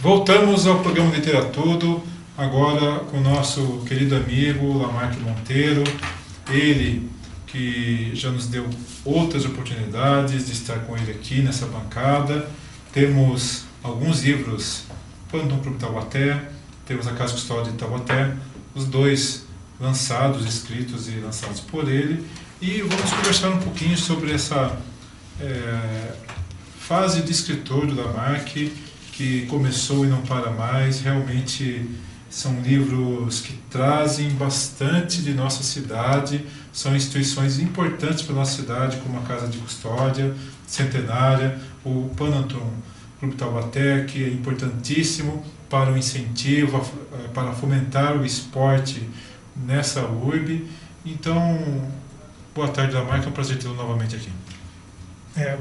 Voltamos ao programa Literatudo, agora com o nosso querido amigo Lamarque Monteiro, ele que já nos deu outras oportunidades de estar com ele aqui nessa bancada. Temos alguns livros, Pântano Clube Taubaté, temos A Casa Custódia de Taubaté, os dois lançados, escritos e lançados por ele, e vamos conversar um pouquinho sobre essa fase de escritor do Lamarque, que começou e não para mais. Realmente são livros que trazem bastante de nossa cidade, são instituições importantes para a nossa cidade, como a Casa de Custódia, centenária, o Pântano Clube Taubaté, que é importantíssimo para o incentivo, para fomentar o esporte nessa urbe. Então, boa tarde, Lamarque, é um prazer tê-lo novamente aqui.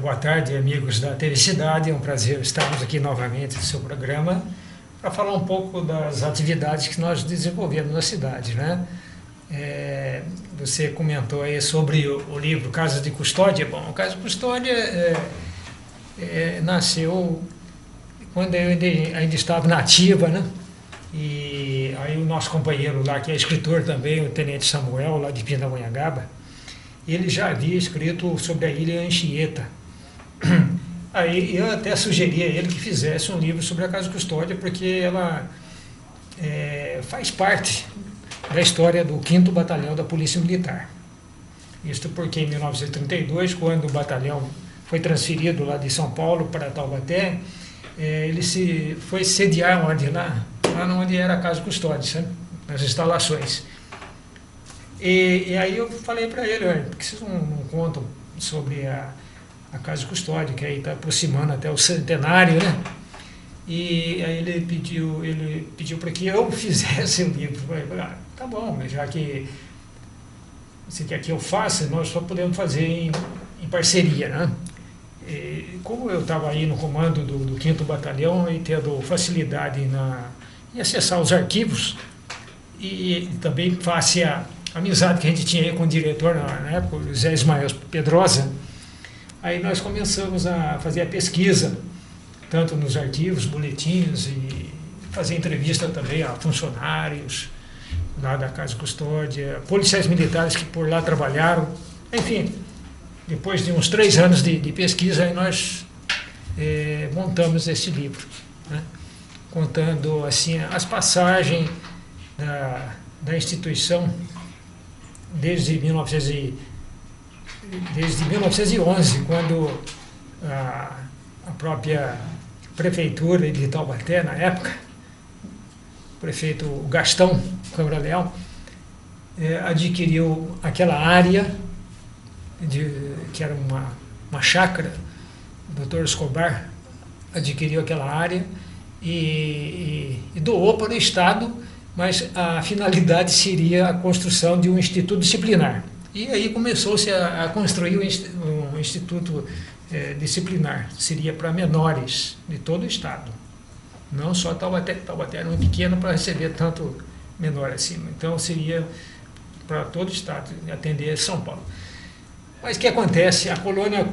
Boa tarde, amigos da TV Cidade, é um prazer estarmos aqui novamente no seu programa para falar um pouco das atividades que nós desenvolvemos na cidade, né? Você comentou aí sobre o livro Casa de Custódia. Bom, o Casa de Custódia nasceu quando eu ainda estava na ativa, né? E aí o nosso companheiro lá, que é escritor também, o Tenente Samuel, lá de Pindamonhangaba, ele já havia escrito sobre a Ilha Anchieta. Aí eu até sugeri a ele que fizesse um livro sobre a Casa de Custódia, porque ela faz parte da história do 5º Batalhão da Polícia Militar. Isso porque em 1932, quando o batalhão foi transferido lá de São Paulo para Taubaté, ele foi sediar onde? Lá onde era a Casa de Custódia, sabe? Nas instalações. E aí eu falei para ele, por que vocês não contam sobre a Casa de Custódia, que aí está aproximando até o centenário, né? E aí ele pediu para que eu fizesse o livro. Eu falei, tá bom, mas já que você quer que eu faça, nós só podemos fazer em parceria, né? E como eu estava aí no comando do 5º Batalhão e tendo facilidade em acessar os arquivos, e também face a amizade que a gente tinha aí com o diretor na época, o José Ismael Pedrosa, aí nós começamos a fazer a pesquisa, tanto nos arquivos, boletins, e fazer entrevista também a funcionários lá da Casa de Custódia, policiais militares que por lá trabalharam. Enfim, depois de uns 3 anos de pesquisa, aí nós montamos esse livro, né? Contando assim as passagens da instituição desde 1911, quando a própria prefeitura de Taubaté, na época, o prefeito Gastão Câmara Leal, adquiriu aquela área, que era uma chácara, o Dr. Escobar adquiriu aquela área e doou para o Estado, mas a finalidade seria a construção de um instituto disciplinar. E aí começou-se a construir um instituto disciplinar, seria para menores de todo o estado, não só Taubaté. Taubaté era muito pequeno para receber tanto menor acima, então seria para todo o estado, atender São Paulo. Mas o que acontece? A colônia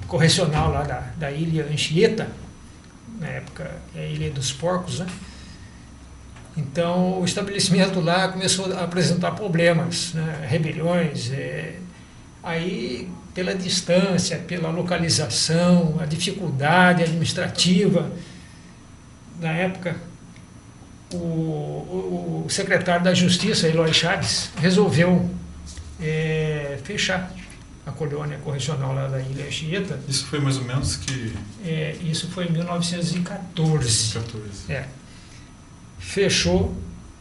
correcional lá da Ilha Anchieta, na época é a Ilha dos Porcos, né? Então o estabelecimento lá começou a apresentar problemas, né? Rebeliões, aí pela distância, pela localização, a dificuldade administrativa. Na época, o secretário da Justiça, Eloy Chaves, resolveu fechar a colônia correcional lá da Ilha Anchieta. Isso foi mais ou menos que... isso foi em 1914. Fechou,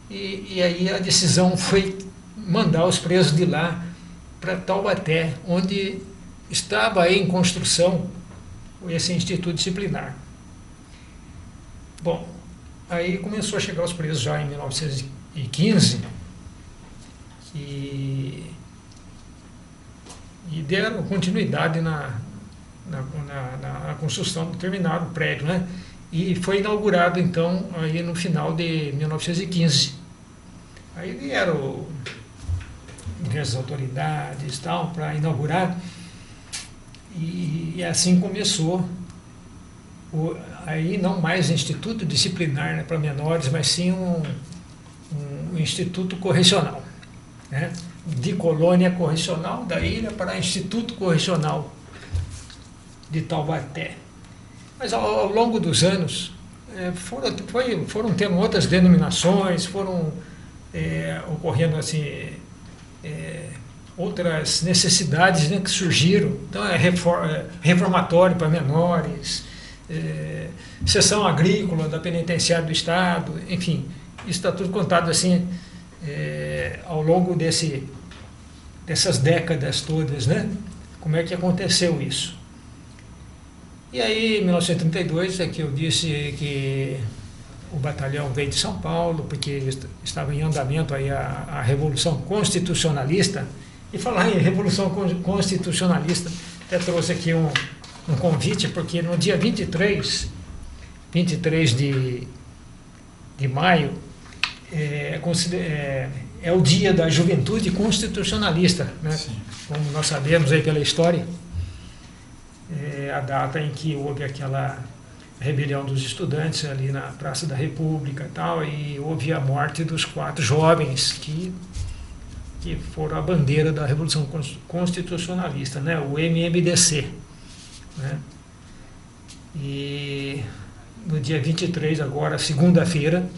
e aí a decisão foi mandar os presos de lá para Taubaté, onde estava aí em construção esse instituto disciplinar. Bom, aí começou a chegar os presos já em 1915, e deram continuidade na construção do determinado prédio, né? E foi inaugurado, então, aí no final de 1915. Aí vieram diversas autoridades e tal para inaugurar, e assim começou aí não mais instituto disciplinar, né, para menores, mas sim um instituto correcional, né? De colônia correcional da ilha para Instituto Correcional de Taubaté. Mas ao longo dos anos foram tendo outras denominações, foram ocorrendo assim outras necessidades, né, que surgiram. Então reformatório para menores, seção agrícola da penitenciária do Estado, enfim, isso está tudo contado assim ao longo dessas décadas todas, né? Como é que aconteceu isso? E aí, em 1932, é que eu disse que o batalhão veio de São Paulo, porque estava em andamento aí a Revolução Constitucionalista. E falar em Revolução Constitucionalista, até trouxe aqui um convite, porque no dia 23 de maio, é o dia da juventude constitucionalista, né? Como nós sabemos aí pela história, a data em que houve aquela rebelião dos estudantes ali na Praça da República e houve a morte dos 4 jovens que foram a bandeira da Revolução Constitucionalista, né? O MMDC, né? E no dia 23, agora, segunda-feira,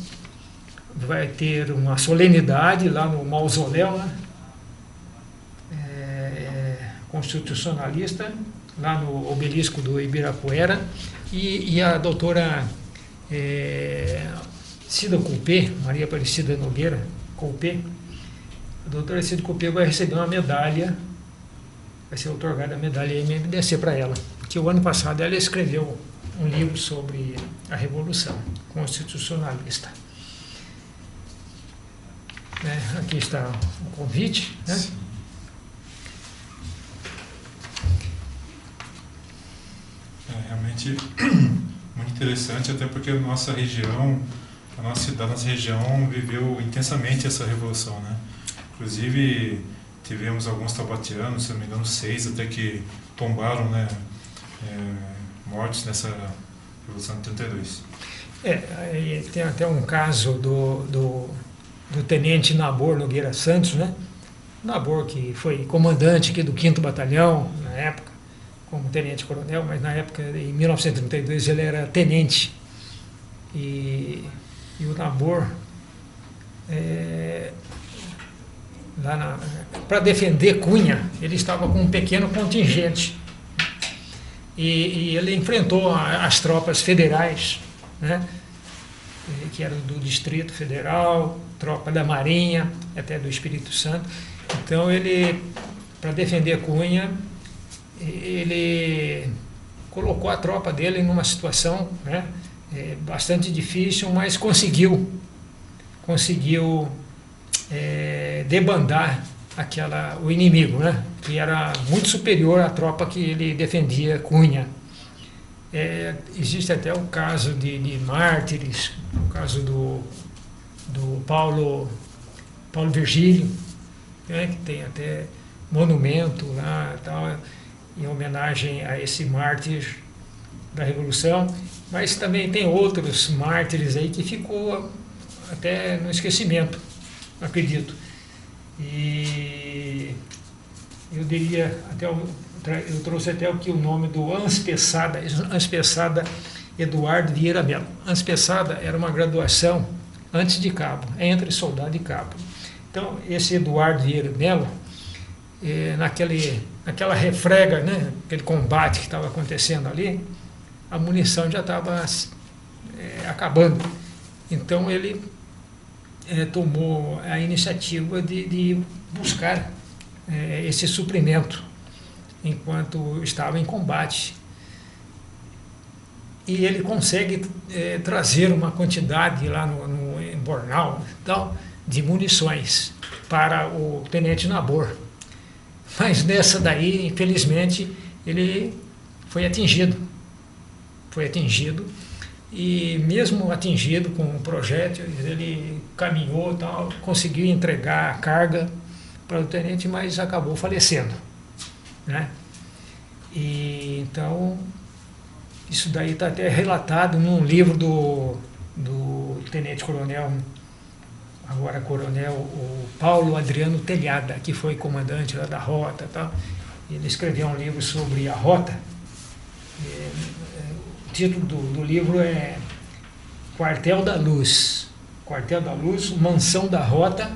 vai ter uma solenidade lá no mausoléu, né? Constitucionalista, lá no obelisco do Ibirapuera, e a doutora Cida Coupé, Maria Aparecida Nogueira Coupé, a doutora Cida Coupé vai receber uma medalha, vai ser otorgada a medalha MMDC para ela, que o ano passado ela escreveu um livro sobre a Revolução Constitucionalista. Aqui está o convite, né? Realmente muito interessante, até porque a nossa região, a nossa cidade, a nossa região viveu intensamente essa revolução, né? Inclusive tivemos alguns taubatianos, se não me engano 6, até que tombaram, né, mortes nessa Revolução de 32. Tem até um caso do tenente Nabor Nogueira Santos, né? Nabor, que foi comandante aqui do 5º Batalhão, na época, como tenente-coronel, mas na época, em 1932, ele era tenente. E o Nabor, para defender Cunha, ele estava com um pequeno contingente. E ele enfrentou as tropas federais, né? Que eram do Distrito Federal, tropa da Marinha, até do Espírito Santo. Então, ele, para defender Cunha, ele colocou a tropa dele numa situação, né, bastante difícil, mas conseguiu debandar o inimigo, né, que era muito superior à tropa que ele defendia Cunha. Existe até o caso de mártires, o caso do Paulo Virgílio, né, que tem até monumento lá, em homenagem a esse mártir da Revolução, mas também tem outros mártires aí que ficou até no esquecimento, acredito. E eu diria, eu trouxe até o nome do Anspessada Eduardo Vieira Melo. Anspessada era uma graduação antes de cabo, entre soldado e cabo. Então, esse Eduardo Vieira Melo, naquela refrega, né, aquele combate que estava acontecendo ali, a munição já estava acabando. Então ele tomou a iniciativa de buscar esse suprimento enquanto estava em combate. E ele consegue trazer uma quantidade lá em Bornal de munições para o tenente Nabor. Mas nessa daí, infelizmente, ele foi atingido. E mesmo atingido com o projétil, ele caminhou, conseguiu entregar a carga para o tenente, mas acabou falecendo, né? E então Isso daí está até relatado num livro do tenente-coronel, agora coronel, o Paulo Adriano Telhada, que foi comandante lá da rota. Tá? Ele escreveu um livro sobre a rota. O título do livro é Quartel da Luz. Quartel da Luz, Mansão da Rota,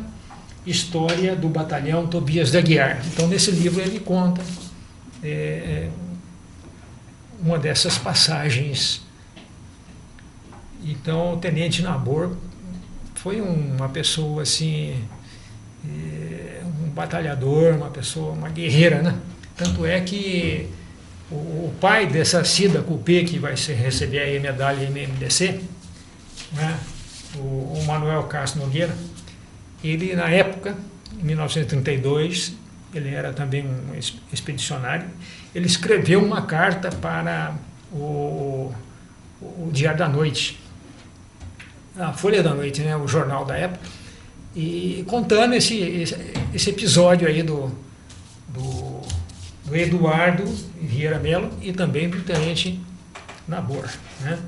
História do Batalhão Tobias de Aguiar. Então, nesse livro ele conta uma dessas passagens. Então, o Tenente Nabor foi uma pessoa assim, um batalhador, uma guerreira, né? Tanto é que o pai dessa Cida Cupê, que vai receber aí a medalha MMDC, né? O Manuel Castro Nogueira, ele na época, em 1932, ele era também um expedicionário, ele escreveu uma carta para o Diário da Noite, a Folha da Noite, né, o jornal da época, e contando esse episódio aí do Eduardo Vieira Melo e também do Tenente Nabor, né,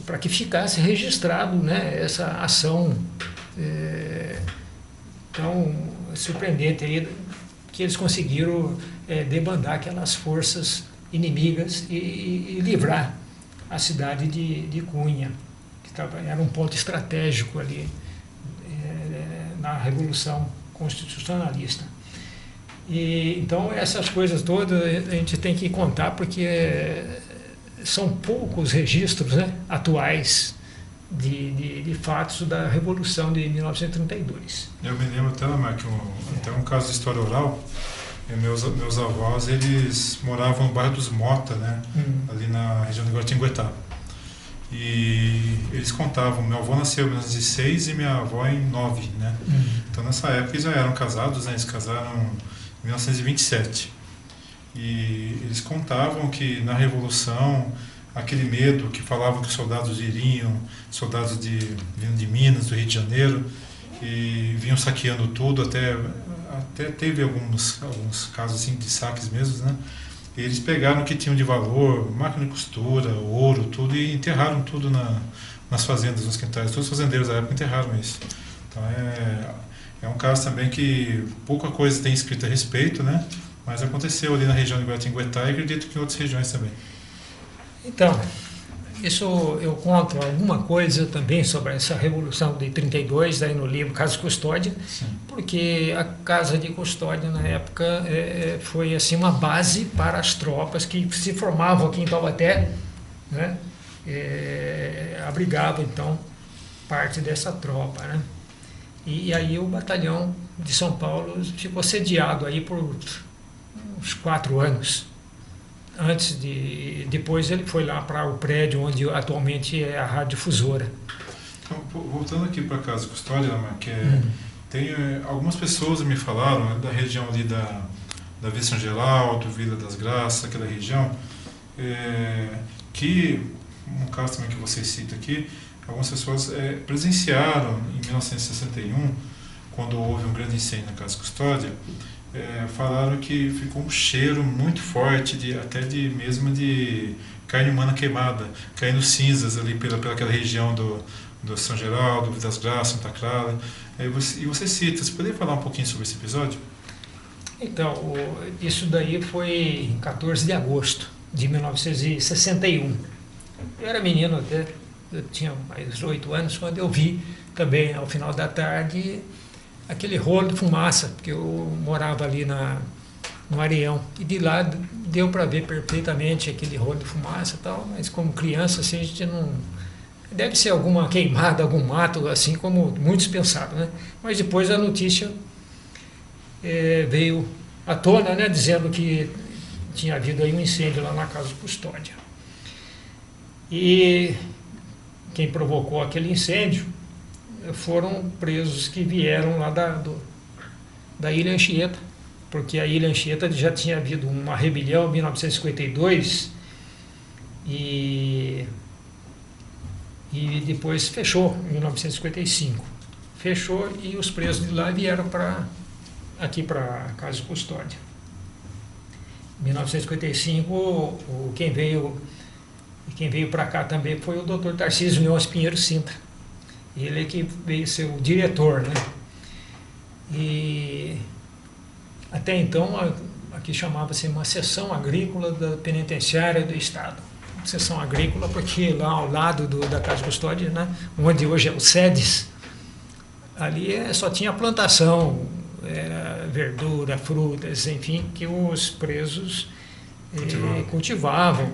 para que ficasse registrado, né, essa ação tão surpreendente aí, que eles conseguiram debandar aquelas forças inimigas e livrar a cidade de Cunha, que era um ponto estratégico ali na Revolução Constitucionalista. E, então, essas coisas todas a gente tem que contar, porque são poucos registros, né, atuais de fatos da Revolução de 1932. Eu me lembro até, Mark, até um caso de história oral. Meus avós, eles moravam no bairro dos Mota, né, ali na região de Guaratinguetá. E eles contavam, meu avô nasceu em 1906 e minha avó em 9, né? Então, nessa época, eles já eram casados, né? Eles casaram em 1927. E eles contavam que na Revolução, aquele medo que falavam que os soldados iriam, soldados vindo de Minas, do Rio de Janeiro, e vinham saqueando tudo, até teve alguns casos assim de saques mesmo, né? E eles pegaram o que tinham de valor, máquina de costura, ouro, tudo, e enterraram tudo nas fazendas, nos quintais. Todos os fazendeiros da época enterraram isso. Então é um caso também que pouca coisa tem escrito a respeito, né? Mas aconteceu ali na região de Guaratinguetá e acredito que em outras regiões também. Então, isso eu conto alguma coisa também sobre essa Revolução de 32, aí no livro Casa de Custódia. Sim. Porque a Casa de Custódia, na época, foi assim, uma base para as tropas que se formavam aqui em Taubaté, né? Abrigava, então, parte dessa tropa, né? E aí o batalhão de São Paulo ficou sediado aí por uns 4 anos. Depois ele foi lá para o prédio onde atualmente é a radiodifusora. Então, voltando aqui para a Casa de Custódia, tem algumas pessoas me falaram, né, da região ali da Vila São Geraldo, Vila das Graças, aquela região, que, um caso também que você cita aqui, algumas pessoas presenciaram em 1961, quando houve um grande incêndio na Casa de Custódia, falaram que ficou um cheiro muito forte, mesmo de carne humana queimada, caindo cinzas ali pelaquela região do São Geraldo, Vila das Graças, Santa Clara. E você cita, você poderia falar um pouquinho sobre esse episódio? Então, isso daí foi em 14 de agosto de 1961. Eu era menino até, eu tinha mais 8 anos, quando eu vi também, ao final da tarde, aquele rolo de fumaça, porque eu morava ali no Areião, e de lá deu para ver perfeitamente aquele rolo de fumaça e tal, mas como criança, assim, a gente não... Deve ser alguma queimada, algum mato, assim como muitos pensaram, né? Mas depois a notícia veio à tona, né, dizendo que tinha havido aí um incêndio lá na Casa de Custódia. E quem provocou aquele incêndio foram presos que vieram lá da Ilha Anchieta, porque a Ilha Anchieta já tinha havido uma rebelião em 1952 e depois fechou em 1955. Fechou e os presos de lá vieram aqui para a Casa de Custódia. Em 1955, quem veio E quem veio para cá também foi o Dr. Tarcísio Leôncio Pinheiro Sintra. Ele é que veio ser o diretor, né? E até então aqui chamava-se uma seção agrícola da penitenciária do Estado. Seção agrícola porque lá ao lado da Casa de Custódia, né, onde hoje é o SEDES, ali só tinha plantação, verdura, frutas, enfim, que os presos cultivavam.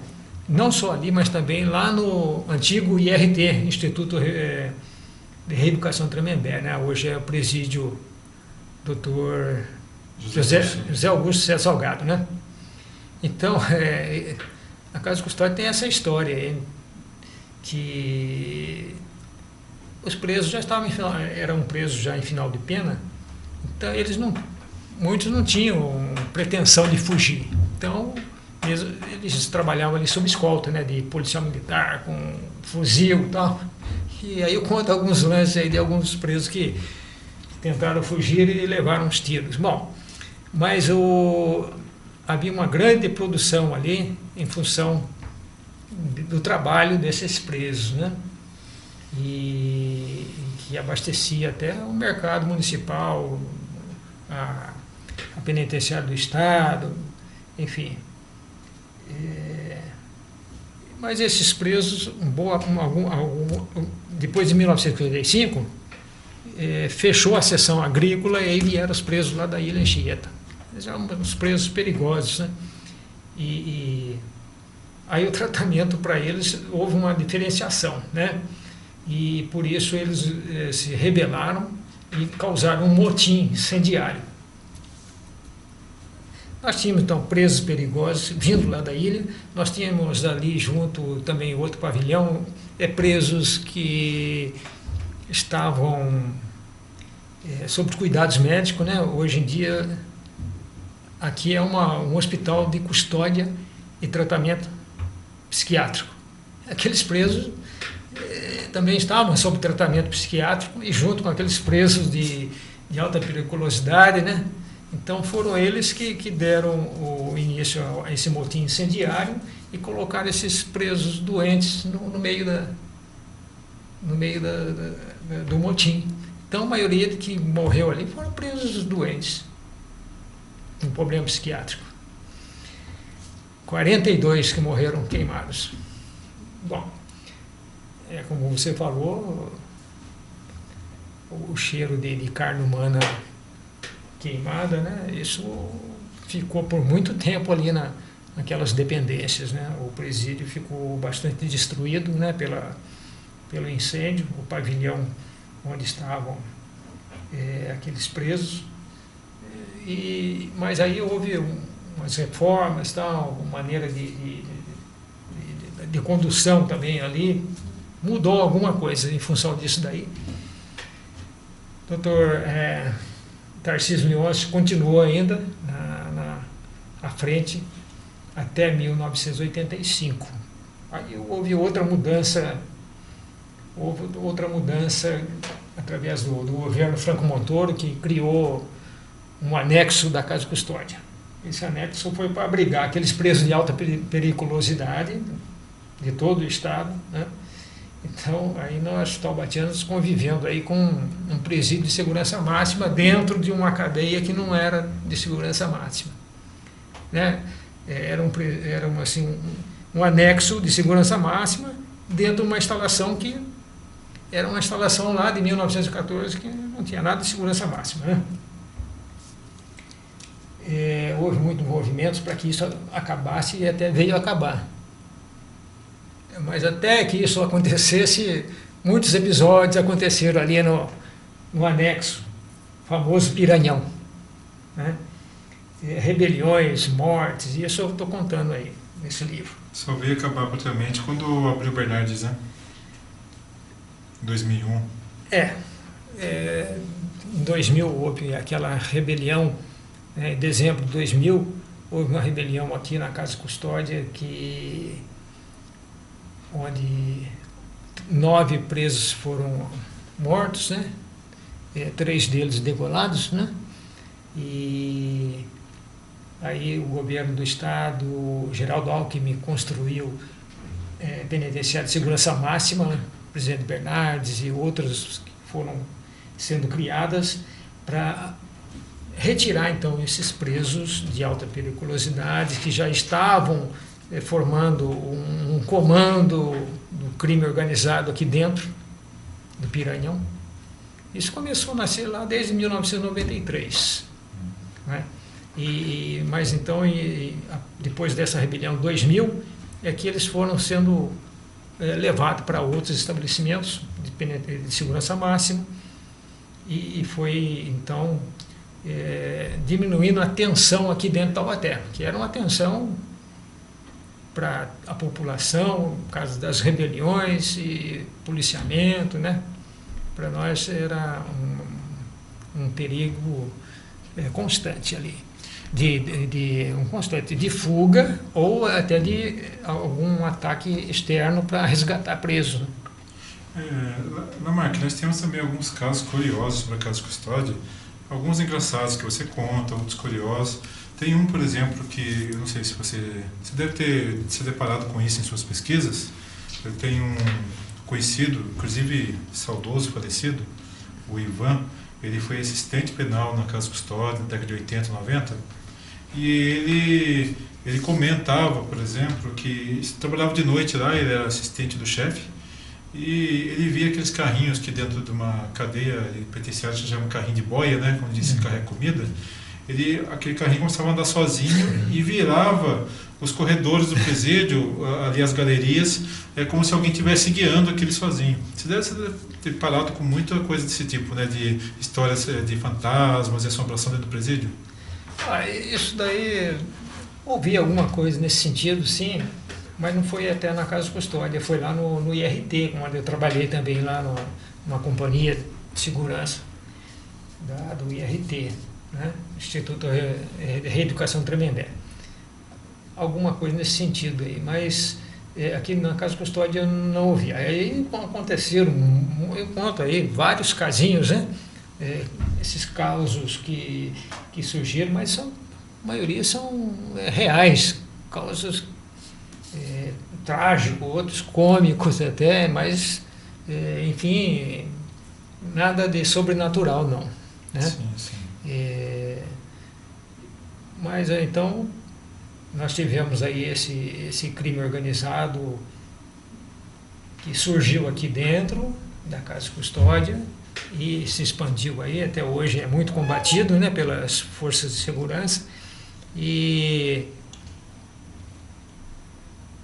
Não só ali, mas também lá no antigo IRT, Instituto de Reeducação Tremembé, né? Hoje é o presídio Dr. José Augusto César Salgado, né? Então, a Casa de Custódia tem essa história, que os presos já estavam eram presos já em final de pena, então muitos não tinham pretensão de fugir. Então, eles trabalhavam ali sob escolta, né, de policial militar, com fuzil e tal. E aí eu conto alguns lances aí de alguns presos que tentaram fugir e levaram uns tiros. Bom, mas havia uma grande produção ali em função do trabalho desses presos, né? E que abastecia até o mercado municipal, a penitenciária do Estado, enfim. Mas esses presos, depois de 1955, fechou a seção agrícola e aí vieram os presos lá da Ilha Anchieta. Eles eram uns presos perigosos, né? E aí o tratamento para eles, houve uma diferenciação, né? E por isso eles se rebelaram e causaram um motim incendiário. Nós tínhamos, então, presos perigosos vindo lá da ilha, nós tínhamos ali junto também outro pavilhão, presos que estavam sob cuidados médicos, né? Hoje em dia, aqui é um hospital de custódia e tratamento psiquiátrico. Aqueles presos também estavam sob tratamento psiquiátrico e junto com aqueles presos de alta periculosidade, né? Então foram eles que deram o início a esse motim incendiário e colocaram esses presos doentes no meio do motim. Então a maioria que morreu ali foram presos doentes, com problema psiquiátrico. 42 que morreram queimados. Bom, como você falou, o cheiro de carne humana queimada, né? Isso ficou por muito tempo ali naquelas dependências, né? O presídio ficou bastante destruído, né? Pelo incêndio, o pavilhão onde estavam aqueles presos. Mas aí houve umas reformas, tal, uma maneira de condução também ali, mudou alguma coisa em função disso daí. Doutor Tarcísio Leôncio continuou ainda à frente até 1985. Aí houve outra mudança através do governo Franco Montoro, que criou um anexo da Casa de Custódia. Esse anexo foi para abrigar aqueles presos de alta periculosidade de todo o Estado, né? Então, aí nós, taubatianos, convivendo aí com um presídio de segurança máxima dentro de uma cadeia que não era de segurança máxima, né? Era um anexo de segurança máxima dentro de uma instalação que era uma instalação lá de 1914 que não tinha nada de segurança máxima, né? Houve muitos movimentos para que isso acabasse e até veio acabar. Mas até que isso acontecesse, muitos episódios aconteceram ali no anexo, famoso Piranhão, né? Rebeliões, mortes, e isso eu estou contando aí nesse livro. Só veio acabar praticamente quando abriu Bernardes, né? Em 2001. Em 2000 houve aquela rebelião, em dezembro de 2000, houve uma rebelião aqui na Casa de Custódia onde 9 presos foram mortos, né? 3 deles degolados, né? E aí o governo do Estado, Geraldo Alckmin, construiu penitenciária de segurança máxima, né? Presidente Bernardes e outras que foram sendo criadas para retirar então esses presos de alta periculosidade que já estavam formando um comando do crime organizado aqui dentro do Piranhão. Isso começou a nascer lá desde 1993, né? Mas então, depois dessa rebelião 2000, é que eles foram sendo levados para outros estabelecimentos de segurança máxima e foi então diminuindo a tensão aqui dentro de Taubaté, que era uma tensão para a população, por causa das rebeliões e policiamento, né? Para nós era um perigo constante ali, um constante de fuga ou até de algum ataque externo para resgatar preso. Lamarck, nós temos também alguns casos curiosos sobre a Casa de Custódia, alguns engraçados que você conta, outros curiosos. Tem um, por exemplo, que eu não sei se você deve ter se deparado com isso em suas pesquisas. Eu tenho um conhecido, inclusive saudoso, falecido, o Ivan. Ele foi assistente penal na Casa de Custódia na década de 80, 90. E ele comentava, por exemplo, que trabalhava de noite lá, ele era assistente do chefe, e ele via aqueles carrinhos que dentro de uma cadeia penitenciária se chama carrinho de boia, né, como disse, carrega comida. Aquele carrinho começava a andar sozinho e virava os corredores do presídio, ali as galerias, como se alguém estivesse guiando aquele sozinho. Você deve ter parado com muita coisa desse tipo, né, de histórias de fantasmas e assombração dentro do presídio? Isso daí, ouvi alguma coisa nesse sentido, sim, mas não foi até na Casa de Custódia, foi lá no IRT, onde eu trabalhei também lá numa companhia de segurança do IRT. Né? Instituto de Reeducação Tremembé. Alguma coisa nesse sentido aí, mas aqui na Casa de Custódia eu não ouvi. Aí aconteceram, eu conto aí, vários casinhos, né? Esses causos que surgiram, mas a maioria são reais, causos trágicos, outros cômicos até, mas, enfim, nada de sobrenatural, não. Né? Sim, sim. Mas então nós tivemos aí esse crime organizado que surgiu aqui dentro da Casa de Custódia e se expandiu aí, até hoje é muito combatido, né, pelas forças de segurança.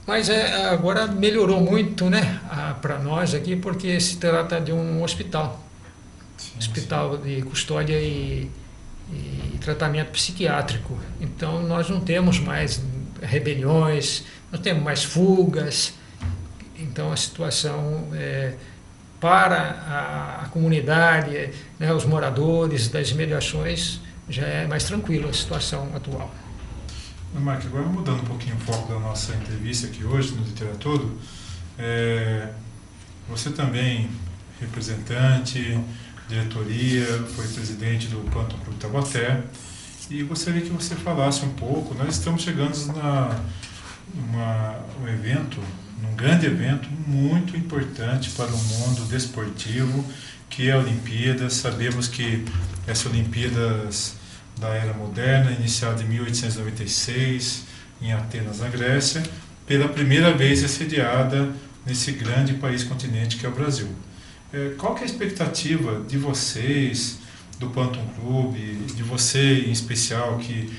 Mas agora melhorou muito, né, para nós aqui, porque se trata de um hospital, hospital de custódia e tratamento psiquiátrico. Então nós não temos mais rebeliões, não temos mais fugas. Então a situação para a comunidade, né, os moradores das imediações, já é mais tranquila a situação atual. Mark, agora mudando um pouquinho o foco da nossa entrevista aqui hoje no Literatura, você também representante, diretoria, foi presidente do Pantão Clube Taubaté, e gostaria que você falasse um pouco. Nós estamos chegando um evento, num grande evento muito importante para o mundo desportivo, que é a Olimpíadas. Sabemos que essa Olimpíadas da era moderna, iniciada em 1896, em Atenas, na Grécia, pela primeira vez é sediada nesse grande país continente que é o Brasil. Qual que é a expectativa de vocês, do Pantão Clube, de você em especial, que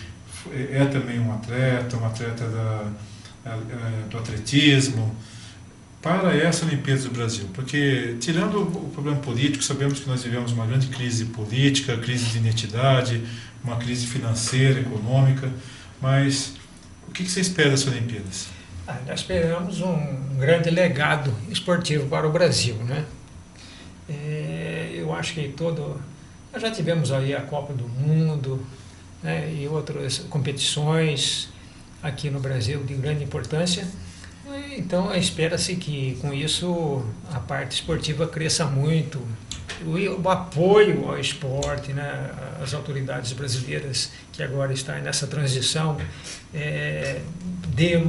é também um atleta do atletismo, para essa Olimpíadas do Brasil? Porque, tirando o problema político, sabemos que nós vivemos uma grande crise política, crise de identidade, uma crise financeira, econômica, mas o que você espera das Olimpíadas? Nós esperamos um grande legado esportivo para o Brasil, né? Eu acho que nós já tivemos aí a Copa do Mundo, né, e outras competições aqui no Brasil de grande importância. Então espera-se que com isso a parte esportiva cresça muito. O apoio ao esporte, né, as autoridades brasileiras que agora estão nessa transição, dê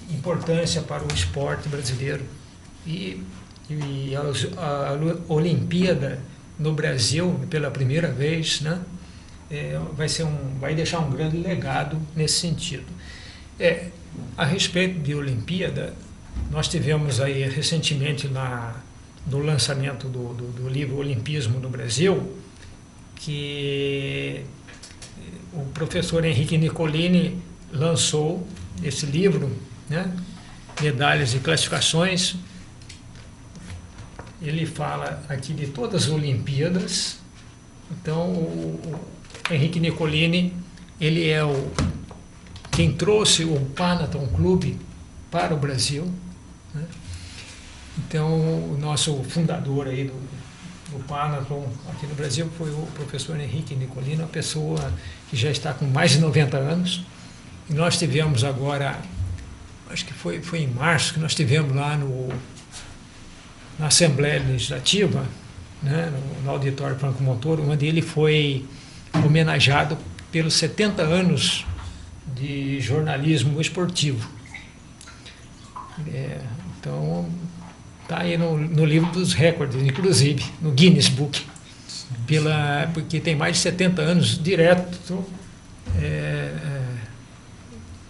importância para o esporte brasileiro. E a Olimpíada no Brasil, pela primeira vez, né, vai deixar um grande legado nesse sentido. A respeito de Olimpíada, nós tivemos aí recentemente no lançamento do livro Olimpismo no Brasil, que o professor Henrique Nicolini lançou esse livro, né, Medalhas e Classificações. Ele fala aqui de todas as Olimpíadas. Então, o Henrique Nicolini, ele é quem trouxe o Panathon Clube para o Brasil, né? Então, o nosso fundador aí do Panathon aqui no Brasil foi o professor Henrique Nicolini, uma pessoa que já está com mais de 90 anos. E nós tivemos agora, acho que foi em março, que nós tivemos lá na Assembleia Legislativa, né, no Auditório Franco Montoro, onde ele foi homenageado pelos 70 anos de jornalismo esportivo. Então, está aí no livro dos recordes, inclusive, no Guinness Book, porque tem mais de 70 anos direto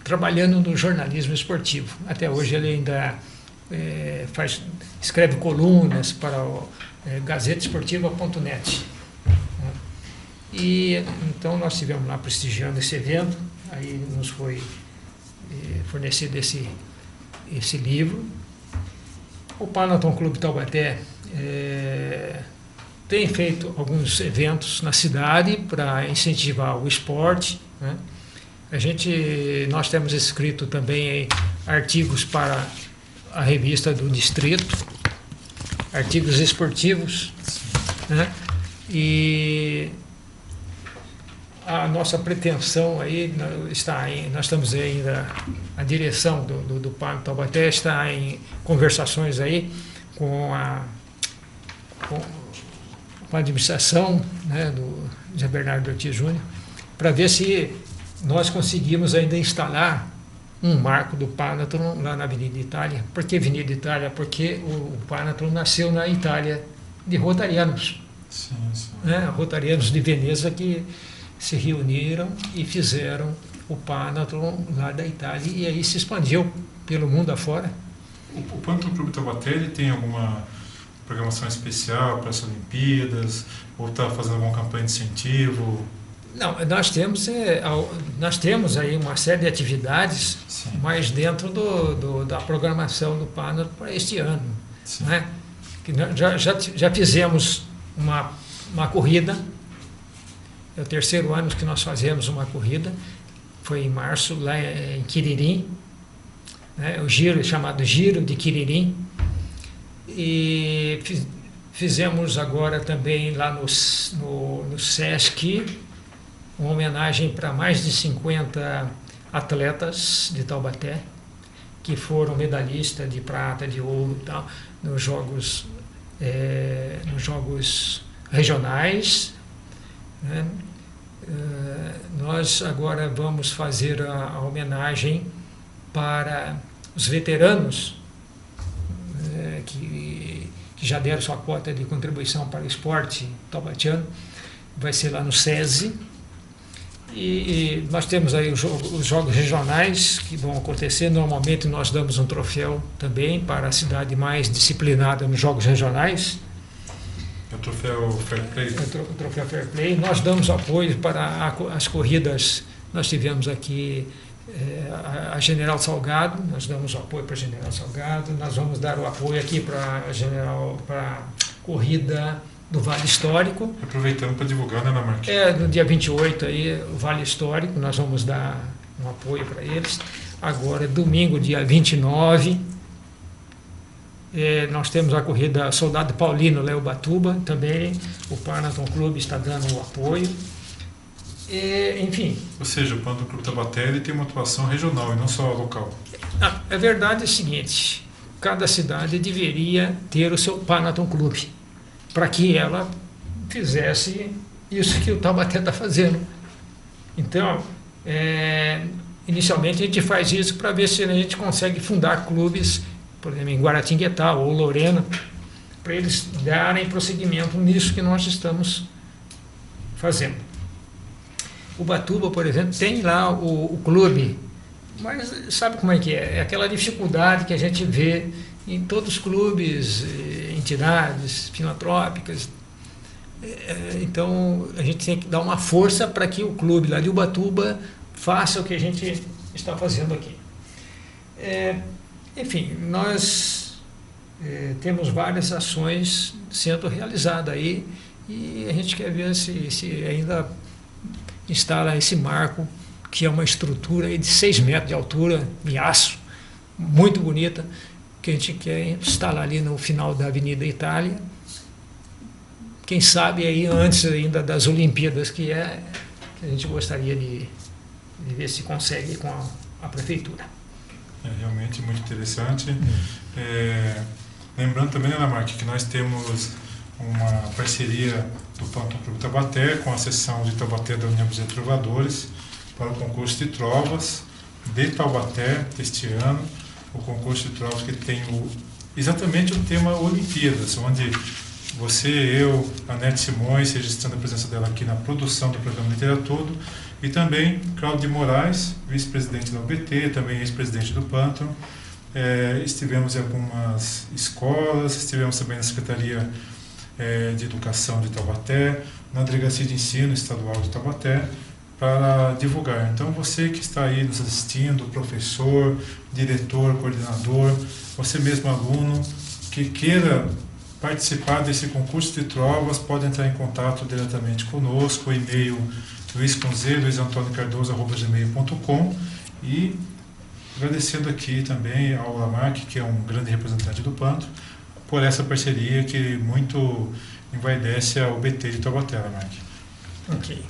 trabalhando no jornalismo esportivo. Até hoje ele ainda escreve colunas para o gazetesportiva.net. E então nós estivemos lá prestigiando esse evento, aí nos foi fornecido esse livro. O Panathon Clube Taubaté tem feito alguns eventos na cidade para incentivar o esporte, né? Nós temos escrito também artigos para a revista do Distrito, artigos esportivos, né? E a nossa pretensão aí nós estamos ainda, a direção do Panathon Taubaté está em conversações aí com a administração, né, do Zé Bernardo Ortiz Júnior, para ver se nós conseguimos ainda instalar um marco do Panathon lá na Avenida Itália. Por que Avenida Itália? Porque o Panathon nasceu na Itália de rotarianos. Sim. Né? Rotarianos de Veneza que se reuniram e fizeram o Panathon lá da Itália, e aí se expandiu pelo mundo afora. O Panathon Clube Taubaté, ele tem alguma programação especial para as Olimpíadas? Ou está fazendo alguma campanha de incentivo? Não, nós temos aí uma série de atividades, sim, mas dentro da programação do Panathon para este ano. Né? Que já fizemos uma corrida. É o terceiro ano que nós fazemos uma corrida, foi em março, lá em Quiririm, né, o giro chamado Giro de Quiririm, e fizemos agora também lá no Sesc, uma homenagem para mais de 50 atletas de Taubaté, que foram medalhistas de prata, de ouro e tal, nos jogos regionais, né? Nós agora vamos fazer a homenagem para os veteranos que já deram sua cota de contribuição para o esporte taubatiano. Vai ser lá no SESI. E nós temos aí os jogos regionais que vão acontecer. Normalmente nós damos um troféu também para a cidade mais disciplinada nos jogos regionais. É o troféu Fair Play? É o troféu Fair Play. Nós damos apoio para as corridas. Nós tivemos aqui a General Salgado, nós damos apoio para a General Salgado. Nós vamos dar o apoio aqui para a corrida do Vale Histórico. Aproveitando para divulgar, né, Marquinhos? No dia 28, aí, o Vale Histórico, nós vamos dar um apoio para eles. Agora, domingo, dia 29, nós temos a corrida Soldado Paulino, Léo Batuba, também o Panathon Clube está dando o apoio. Enfim. Ou seja, o Panathon Clube Taubaté tem uma atuação regional e não só local. A verdade é o seguinte, cada cidade deveria ter o seu Panathon Clube, para que ela fizesse isso que o Taubaté está fazendo. Então, inicialmente a gente faz isso para ver se a gente consegue fundar clubes, por exemplo, em Guaratinguetá ou Lorena, para eles darem prosseguimento nisso que nós estamos fazendo. Ubatuba, por exemplo, tem lá o clube, mas sabe como é que é? É aquela dificuldade que a gente vê em todos os clubes, entidades filantrópicas. Então a gente tem que dar uma força para que o clube lá de Ubatuba faça o que a gente está fazendo aqui. Enfim, nós temos várias ações sendo realizadas aí e a gente quer ver se ainda instala esse marco, que é uma estrutura aí de 6 metros de altura, em aço, muito bonita, que a gente quer instalar ali no final da Avenida Itália. Quem sabe aí antes ainda das Olimpíadas, que a gente gostaria de ver se consegue com a prefeitura. É realmente muito interessante. Lembrando também, Ana Marque, que nós temos uma parceria do Pantão Clube Taubaté com a seção de Taubaté da União dos Trovadores para o concurso de trovas de Taubaté deste ano, o concurso de trovas que tem exatamente o tema Olimpíadas, onde você, eu, a Nete Simões, registrando a presença dela aqui na produção do programa Literário Todo, e também Cláudio de Moraes, vice-presidente da UBT, também ex-presidente do Pantão. Estivemos em algumas escolas, estivemos também na Secretaria de Educação de Taubaté, na Delegacia de Ensino Estadual de Taubaté, para divulgar. Então, você que está aí nos assistindo, professor, diretor, coordenador, você mesmo aluno, que queira participar desse concurso de trovas, pode entrar em contato diretamente conosco, o e-mail luiz.antônio.cardoso@gmail.com, e agradecendo aqui também ao Lamarck, que é um grande representante do Pantão, por essa parceria que muito envaidece a UBT de Taubaté, Lamarck. Ok.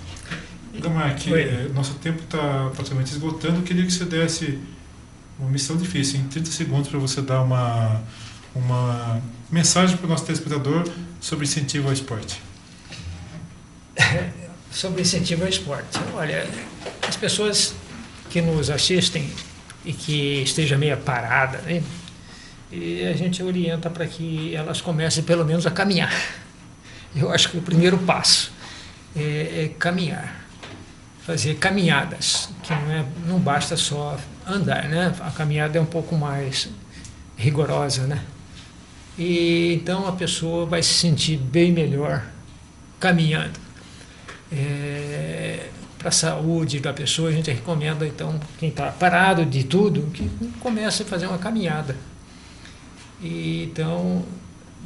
Lamarck, nosso tempo está praticamente esgotando. Eu queria que você desse uma missão difícil, em 30 segundos, para você dar uma mensagem para o nosso telespectador sobre incentivo ao esporte. Sobre incentivo ao esporte. Olha, as pessoas que nos assistem e que esteja meio parada, né? E a gente orienta para que elas comecem pelo menos a caminhar. Eu acho que o primeiro passo é caminhar, fazer caminhadas, que não basta só andar, né? A caminhada é um pouco mais rigorosa, né? E então a pessoa vai se sentir bem melhor caminhando. Para a saúde da pessoa, a gente recomenda, então, quem está parado de tudo, que comece a fazer uma caminhada. E, então,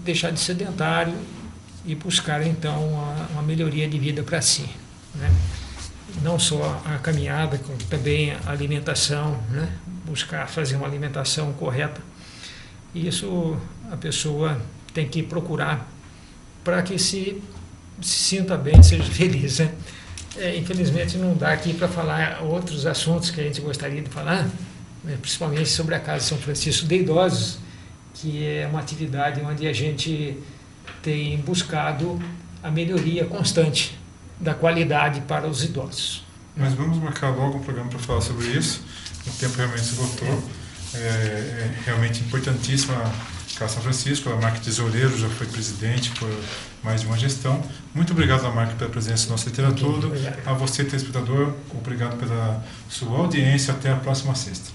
deixar de sedentário e buscar, então, uma melhoria de vida para si, né? Não só a caminhada, como também a alimentação, né? Buscar fazer uma alimentação correta. Isso a pessoa tem que procurar para que se sinta bem, seja feliz, né? Infelizmente não dá aqui para falar outros assuntos que a gente gostaria de falar, né? Principalmente sobre a Casa São Francisco de Idosos, que é uma atividade onde a gente tem buscado a melhoria constante da qualidade para os idosos. Mas vamos marcar logo um programa para falar sobre isso. O tempo realmente esgotou. É realmente importantíssima a Casa São Francisco. A Lamarck Tesoureiro já foi presidente por mais de uma gestão. Muito obrigado, Lamarck, pela presença no nosso Literário Todo. A você, telespectador, obrigado pela sua audiência. Até a próxima sexta.